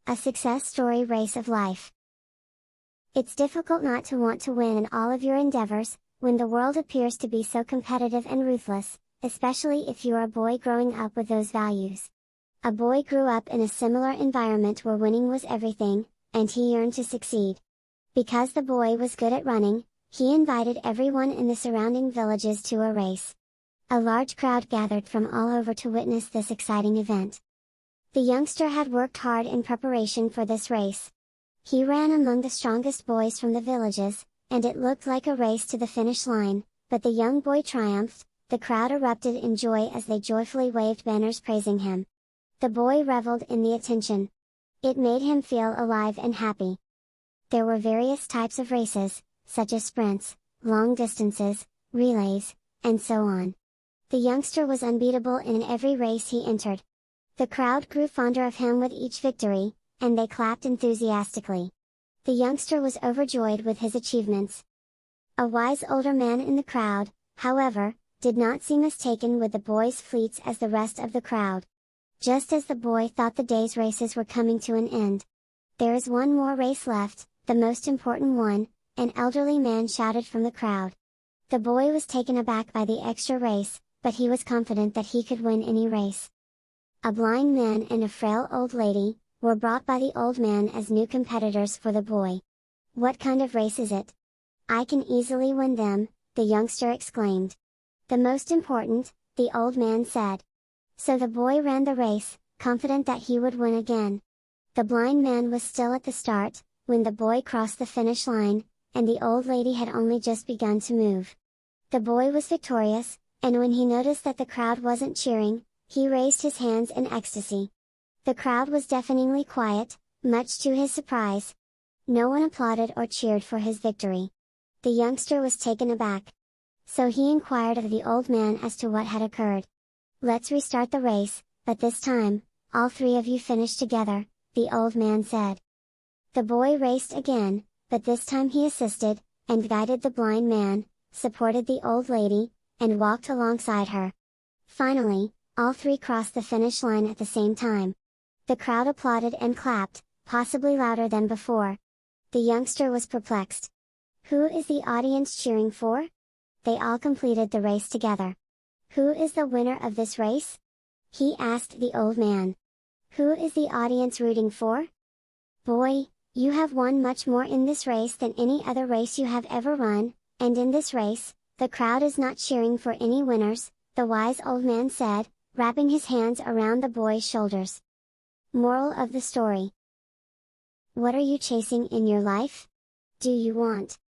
A success story race of life. It's difficult not to want to win in all of your endeavors, when the world appears to be so competitive and ruthless, especially if you're a boy growing up with those values. A boy grew up in a similar environment where winning was everything, and he yearned to succeed. Because the boy was good at running, he invited everyone in the surrounding villages to a race. A large crowd gathered from all over to witness this exciting event. The youngster had worked hard in preparation for this race. He ran among the strongest boys from the villages, and it looked like a race to the finish line, but the young boy triumphed. The crowd erupted in joy as they joyfully waved banners praising him. The boy reveled in the attention. It made him feel alive and happy. There were various types of races, such as sprints, long distances, relays, and so on. The youngster was unbeatable in every race he entered. The crowd grew fonder of him with each victory, and they clapped enthusiastically. The youngster was overjoyed with his achievements. A wise older man in the crowd, however, did not seem as taken with the boy's feats as the rest of the crowd. Just as the boy thought the day's races were coming to an end. "There is one more race left, the most important one," an elderly man shouted from the crowd. The boy was taken aback by the extra race, but he was confident that he could win any race. A blind man and a frail old lady were brought by the old man as new competitors for the boy. "What kind of race is it? I can easily win them," the youngster exclaimed. "The most important," the old man said. So the boy ran the race, confident that he would win again. The blind man was still at the start, when the boy crossed the finish line, and the old lady had only just begun to move. The boy was victorious, and when he noticed that the crowd wasn't cheering, he raised his hands in ecstasy. The crowd was deafeningly quiet, much to his surprise. No one applauded or cheered for his victory. The youngster was taken aback. So he inquired of the old man as to what had occurred. "Let's restart the race, but this time, all three of you finish together," the old man said. The boy raced again, but this time he assisted, and guided the blind man, supported the old lady, and walked alongside her. Finally, all three crossed the finish line at the same time. The crowd applauded and clapped, possibly louder than before. The youngster was perplexed. Who is the audience cheering for? They all completed the race together. Who is the winner of this race? He asked the old man. Who is the audience rooting for? Boy, you have won much more in this race than any other race you have ever run, and in this race, the crowd is not cheering for any winners, the wise old man said, wrapping his hands around the boy's shoulders. Moral of the story. What are you chasing in your life? Do you want